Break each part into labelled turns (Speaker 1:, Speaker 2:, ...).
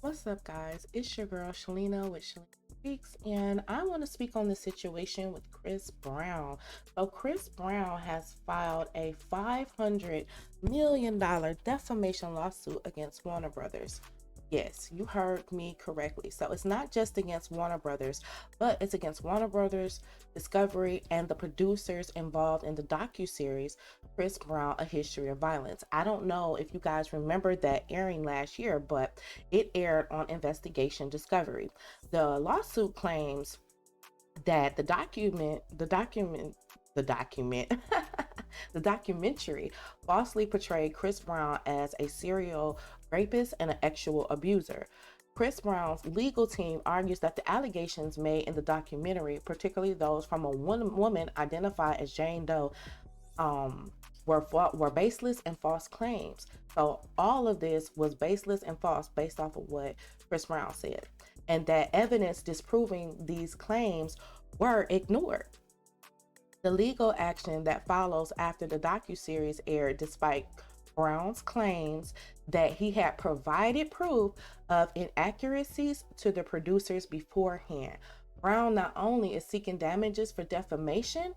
Speaker 1: What's up, guys? It's your girl Shalina with Shalina Speaks, and I want to speak on the situation with Chris Brown. So, Chris Brown has filed a $500 million defamation lawsuit against Warner Brothers. Yes, you heard me correctly. So it's not just against Warner Brothers, but it's against Warner Brothers, Discovery, and the producers involved in the docu-series Chris Brown: A History of Violence. I don't know if you guys remember that airing last year, but it aired on Investigation Discovery. The lawsuit claims that the documentary falsely portrayed Chris Brown as a serial rapist and an sexual abuser. Chris Brown's legal team argues that the allegations made in the documentary, particularly those from a woman identified as Jane Doe, were baseless and false claims. So all of this was baseless and false based off of what Chris Brown said, and that evidence disproving these claims were ignored. The legal action that follows after the docuseries aired, despite Brown's claims that he had provided proof of inaccuracies to the producers beforehand. Brown not only is seeking damages for defamation,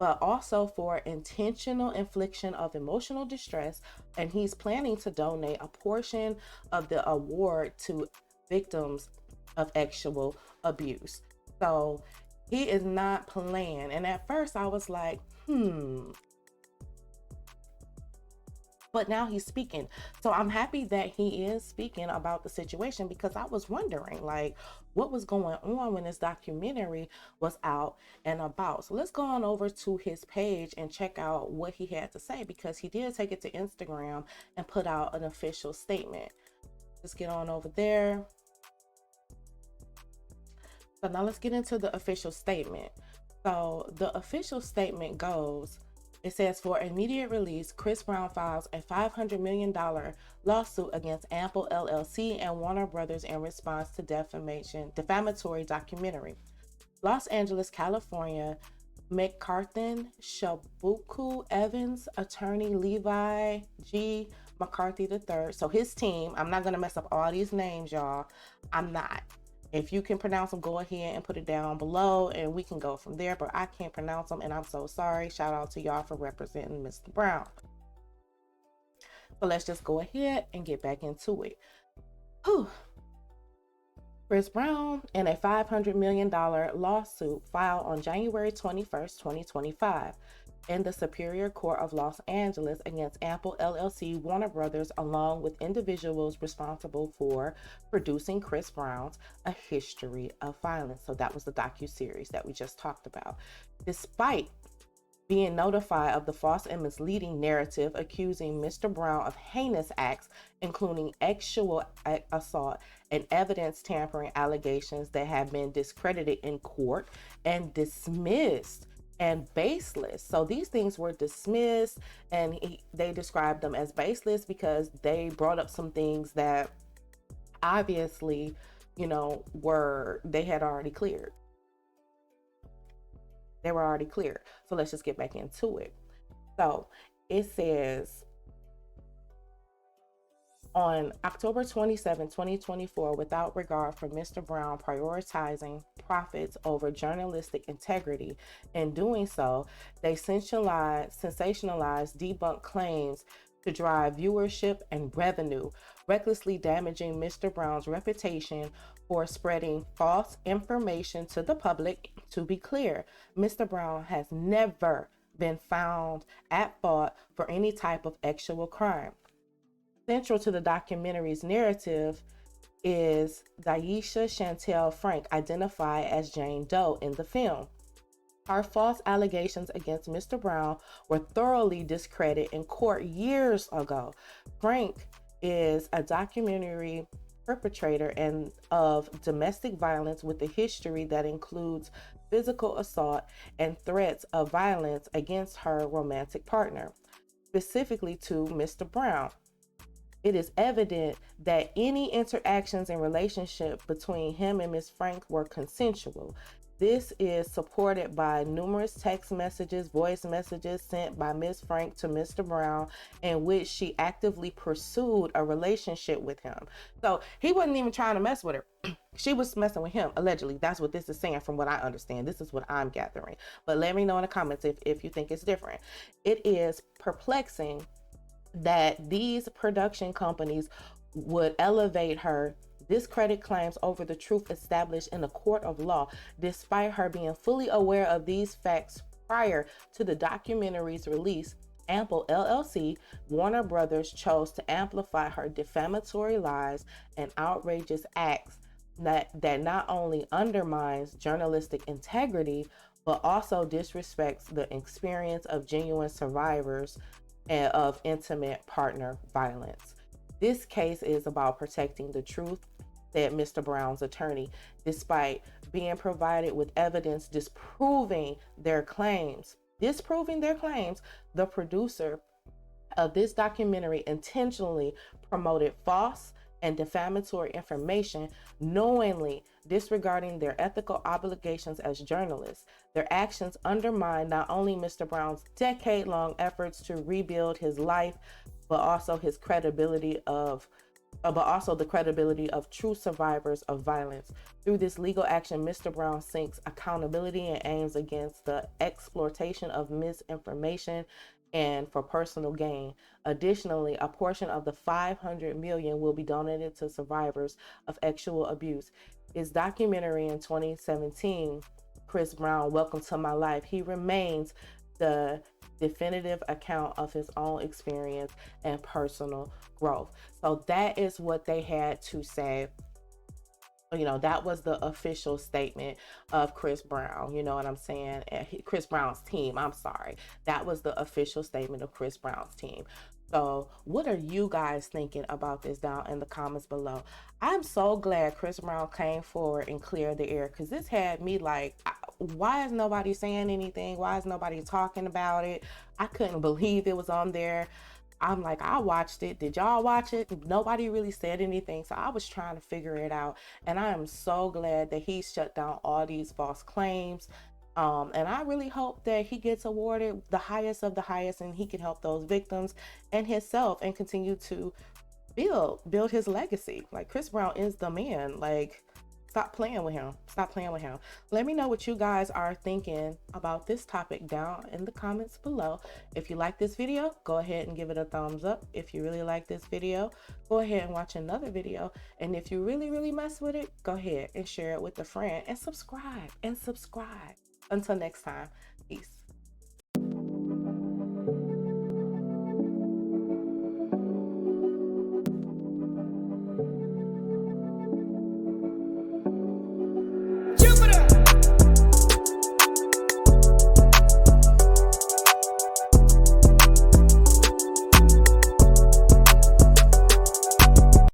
Speaker 1: but also for intentional infliction of emotional distress, and he's planning to donate a portion of the award to victims of sexual abuse. So he is not playing. And at first I was like, but now he's speaking. So I'm happy that he is speaking about the situation, because I was wondering like what was going on when this documentary was out and about. So let's go on over to his page and check out what he had to say, because he did take it to Instagram and put out an official statement. Let's get on over there. So now let's get into the official statement. So the official statement goes, it says, for immediate release, Chris Brown files a $500 million lawsuit against Ample LLC and Warner Brothers in response to defamatory documentary. Los Angeles, California, McCarthan Shabuku Evans, attorney Levi G. McCarthy III. So his team, I'm not going to mess up all these names, y'all. I'm not. If you can pronounce them, go ahead and put it down below and we can go from there. But I can't pronounce them and I'm so sorry. Shout out to y'all for representing Mr. Brown. So let's just go ahead and get back into it. Whew. Chris Brown in a $500 million lawsuit filed on January 21st, 2025. In the Superior Court of Los Angeles against Ample LLC, Warner Brothers, along with individuals responsible for producing Chris Brown's A History of Violence. So that was the docu-series that we just talked about. Despite being notified of the false and misleading narrative accusing Mr. Brown of heinous acts, including sexual assault and evidence tampering allegations that have been discredited in court and dismissed and baseless. So these things were dismissed, and they described them as baseless because they brought up some things that obviously, they had already cleared. They were already cleared. So let's just get back into it. So it says, on October 27, 2024, without regard for Mr. Brown prioritizing profits over journalistic integrity, in doing so, they sensationalize, debunked claims to drive viewership and revenue, recklessly damaging Mr. Brown's reputation for spreading false information to the public. To be clear, Mr. Brown has never been found at fault for any type of sexual crime. Central to the documentary's narrative is Daisha Chantel Frank, identified as Jane Doe in the film. Her false allegations against Mr. Brown were thoroughly discredited in court years ago. Frank is a documentary perpetrator and of domestic violence with a history that includes physical assault and threats of violence against her romantic partner, specifically to Mr. Brown. It is evident that any interactions and relationship between him and Ms. Frank were consensual. This is supported by numerous text messages, voice messages sent by Ms. Frank to Mr. Brown, in which she actively pursued a relationship with him. So he wasn't even trying to mess with her. She was messing with him, allegedly. That's what this is saying from what I understand. This is what I'm gathering. But let me know in the comments if you think it's different. It is perplexing that these production companies would elevate her discredit claims over the truth established in a court of law, despite her being fully aware of these facts prior to the documentary's release. Ample LLC, Warner Brothers chose to amplify her defamatory lies and outrageous acts that not only undermines journalistic integrity, but also disrespects the experience of genuine survivors and of intimate partner violence. This case is about protecting the truth, said Mr. Brown's attorney, despite being provided with evidence disproving their claims. Disproving their claims, the producer of this documentary intentionally promoted false and defamatory information, knowingly disregarding their ethical obligations as journalists. Their actions undermine not only Mr. Brown's decade-long efforts to rebuild his life, but also his credibility of but also the credibility of true survivors of violence. Through this legal action, Mr. Brown seeks accountability and aims against the exploitation of misinformation and for personal gain. Additionally, a portion of the $500 million will be donated to survivors of sexual abuse. His documentary in 2017, Chris Brown, Welcome to My Life, he remains the definitive account of his own experience and personal growth. So that is what they had to say. You know, that was the official statement of Chris Brown. You know what I'm saying? Chris Brown's team. I'm sorry. That was the official statement of Chris Brown's team. So what are you guys thinking about this down in the comments below? I'm so glad Chris Brown came forward and cleared the air, because this had me like, why is nobody saying anything? Why is nobody talking about it? I couldn't believe it was on there. I'm like, I watched it. Did y'all watch it? Nobody really said anything. So I was trying to figure it out. And I am so glad that he shut down all these false claims. And I really hope that he gets awarded the highest of the highest, and he can help those victims and himself and continue to build his legacy. Like, Chris Brown is the man. Like, stop playing with him. Stop playing with him. Let me know what you guys are thinking about this topic down in the comments below. If you like this video, go ahead and give it a thumbs up. If you really like this video, go ahead and watch another video. And if you really mess with it, go ahead and share it with a friend and subscribe. Until next time, peace.